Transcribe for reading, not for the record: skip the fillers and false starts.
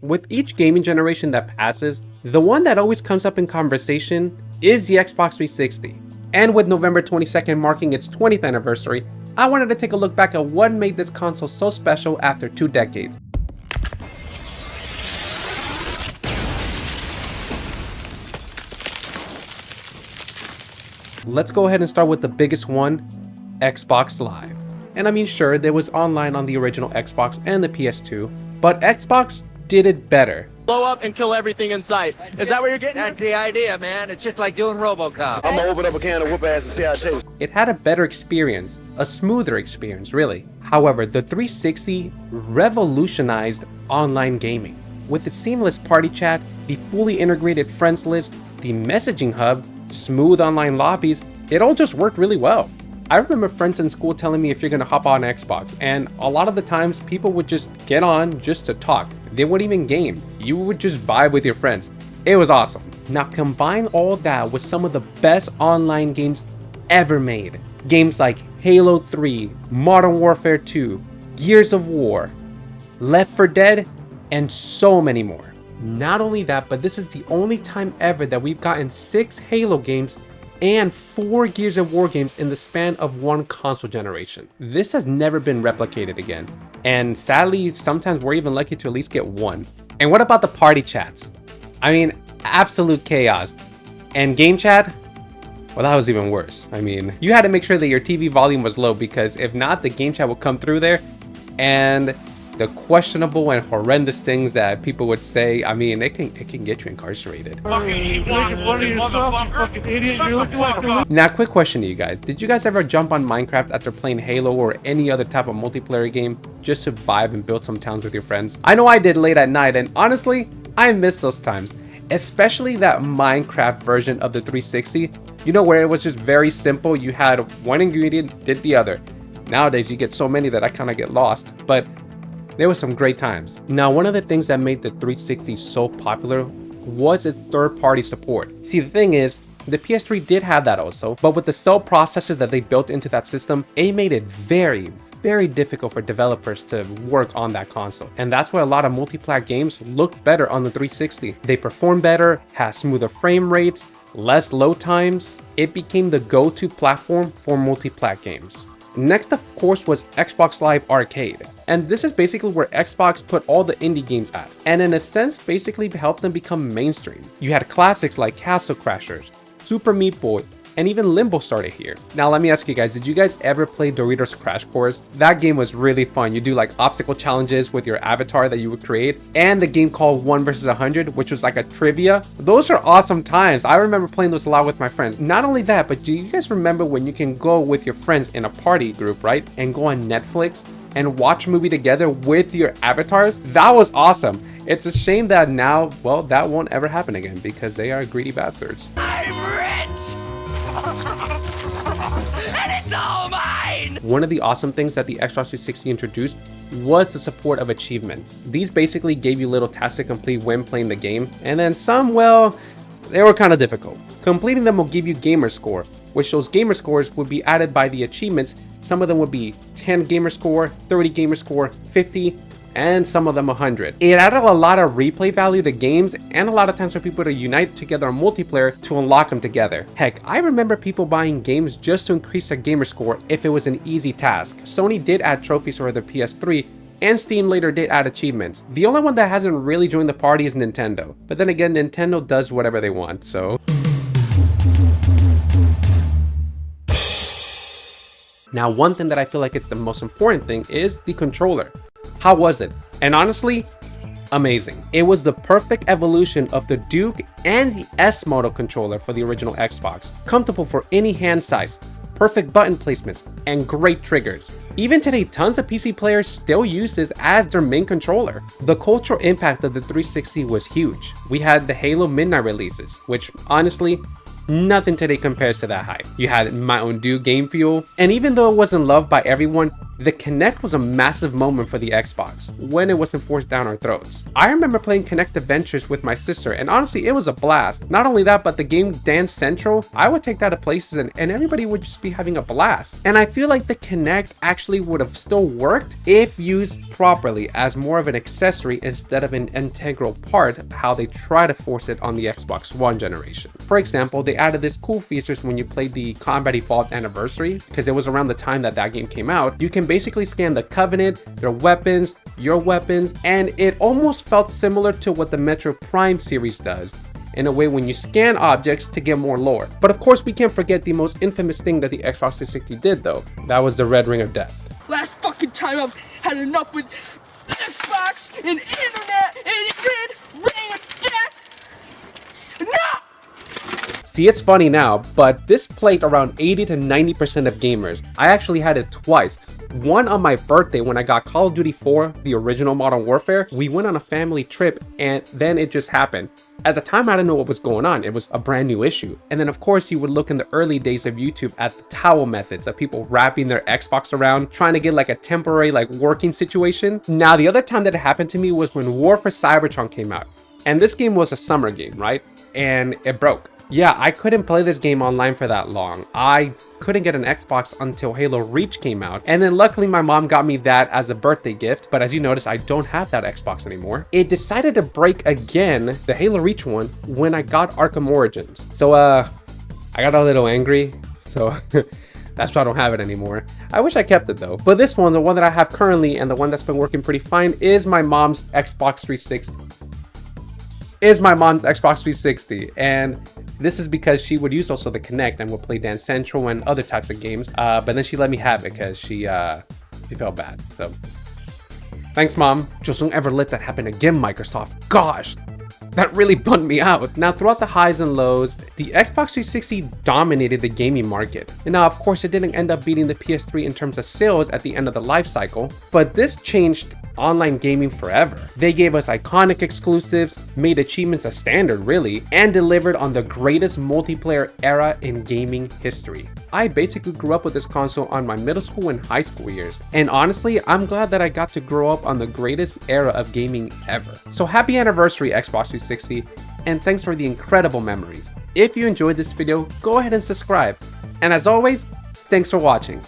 With each gaming generation that passes, the one that always comes up in conversation is the Xbox 360. And with November 22nd marking its 20th anniversary, I wanted to take a look back at what made this console so special after 2 decades. Let's go ahead and start with the biggest one, Xbox Live. And I mean, sure, there was online on the original Xbox and the PS2, but Xbox did it better. Blow up and kill everything in sight. Is that what you're getting? That's the idea, man. It's just like doing RoboCop. I'm gonna open up a can of whoop ass and see how it tastes. It had a better experience, a smoother experience, really. However, the 360 revolutionized online gaming. With its seamless party chat, the fully integrated friends list, the messaging hub, smooth online lobbies, it all just worked really well. I remember friends in school telling me if you're gonna hop on Xbox, and a lot of the times people would just get on just to talk. They wouldn't even game. You would just vibe with your friends. It was awesome. Now combine all that with some of the best online games ever made. Games like Halo 3, Modern Warfare 2, Gears of War, Left 4 Dead, and so many more. Not only that, but this is the only time ever that we've gotten 6 Halo games and 4 Gears of War games in the span of one console generation. This has never been replicated again. And sadly, sometimes we're even lucky to at least get one. And what about the party chats? I mean, absolute chaos. And game chat? Well, that was even worse. I mean, you had to make sure that your TV volume was low, because if not, the game chat would come through there and the questionable and horrendous things that people would say, I mean, it can get you incarcerated. Now, quick question to you guys. Did you guys ever jump on Minecraft after playing Halo or any other type of multiplayer game just to vibe and build some towns with your friends? I know I did late at night, and honestly, I miss those times. Especially that Minecraft version of the 360, you know, where it was just very simple. You had one ingredient, did the other. Nowadays, you get so many that I kind of get lost, but there were some great times. Now, one of the things that made the 360 so popular was its third-party support. See, the thing is, the PS3 did have that also, but with the cell processor that they built into that system, it made it very difficult for developers to work on that console. And that's why a lot of multi-plat games look better on the 360. They perform better, have smoother frame rates, less load times. It became the go-to platform for multi-plat games. Next, of course, was Xbox Live Arcade. And this is basically where Xbox put all the indie games at, and in a sense, basically helped them become mainstream. You had classics like Castle Crashers, Super Meat Boy, and even Limbo started here. Now let me ask you guys, did you guys ever play Doritos Crash Course? That game was really fun. You do like obstacle challenges with your avatar that you would create, and the game called 1 vs 100, which was like a trivia. Those are awesome times. I remember playing those a lot with my friends. Not only that, but do you guys remember when you can go with your friends in a party group, right? And go on Netflix and watch a movie together with your avatars? That was awesome. It's a shame that now, well, that won't ever happen again because they are greedy bastards. I'm rich! And it's all mine! One of the awesome things that the Xbox 360 introduced was the support of achievements. These basically gave you little tasks to complete when playing the game, and then some, well, they were kind of difficult. Completing them will give you gamer score, which those gamer scores would be added by the achievements. Some of them would be 10 gamer score, 30 gamer score, 50, and some of them 100. It added a lot of replay value to games, and a lot of times for people to unite together on multiplayer to unlock them together. Heck, I remember people buying games just to increase their gamer score if it was an easy task. Sony did add trophies for the PS3, and Steam later did add achievements. The only one that hasn't really joined the party is Nintendo. But then again, Nintendo does whatever they want, so. Now, one thing that I feel like it's the most important thing is the controller. How was it? And honestly, amazing. It was the perfect evolution of the Duke and the S model controller for the original Xbox. Comfortable for any hand size, perfect button placements, and great triggers. Even today, tons of PC players still use this as their main controller. The cultural impact of the 360 was huge. We had the Halo Midnight releases, which honestly, nothing today compares to that hype. You had Mountain Dew Game Fuel, and even though it wasn't loved by everyone, the Kinect was a massive moment for the Xbox when it wasn't forced down our throats. I remember playing Kinect Adventures with my sister, and honestly, it was a blast. Not only that, but the game Dance Central, I would take that to places and everybody would just be having a blast. And I feel like the Kinect actually would have still worked if used properly as more of an accessory instead of an integral part, how they try to force it on the Xbox One generation. For example, they added this cool features when you played the Combat Evolved Anniversary, because it was around the time that that game came out. You can basically scan the Covenant, their weapons, your weapons, and it almost felt similar to what the Metro Prime series does, in a way when you scan objects to get more lore. But of course, we can't forget the most infamous thing that the Xbox 360 did though. That was the Red Ring of Death. Last fucking time I've had enough with Xbox and internet and Red Ring of Death. No! See, it's funny now, but this plagued around 80 to 90% of gamers. I actually had it twice. One on my birthday when I got Call of Duty 4, the original Modern Warfare. We went on a family trip and then it just happened. At the time, I didn't know what was going on. It was a brand new issue. And then of course you would look in the early days of YouTube at the towel methods of people wrapping their Xbox around, trying to get like a temporary like working situation. Now, the other time that it happened to me was when War for Cybertron came out. And this game was a summer game, right? And it broke. Yeah, I couldn't play this game online for that long. I couldn't get an Xbox until Halo Reach came out. And then luckily my mom got me that as a birthday gift. But as you notice, I don't have that Xbox anymore. It decided to break again, the Halo Reach one, when I got Arkham Origins. So I got a little angry. So that's why I don't have it anymore. I wish I kept it though. But this one, the one that I have currently and the one that's been working pretty fine, is my mom's Xbox 360. And this is because she would use also the Kinect and would play Dance Central and other types of games. But then she let me have it because she felt bad. So thanks, Mom. Just don't ever let that happen again, Microsoft. Gosh, that really bummed me out. Now, throughout the highs and lows, the Xbox 360 dominated the gaming market. And now, of course, it didn't end up beating the PS3 in terms of sales at the end of the life cycle, but this changed online gaming forever. They gave us iconic exclusives, made achievements a standard really, and delivered on the greatest multiplayer era in gaming history. I basically grew up with this console on my middle school and high school years, and honestly, I'm glad that I got to grow up on the greatest era of gaming ever. So happy anniversary, Xbox 360, and thanks for the incredible memories. If you enjoyed this video, go ahead and subscribe. And as always, thanks for watching.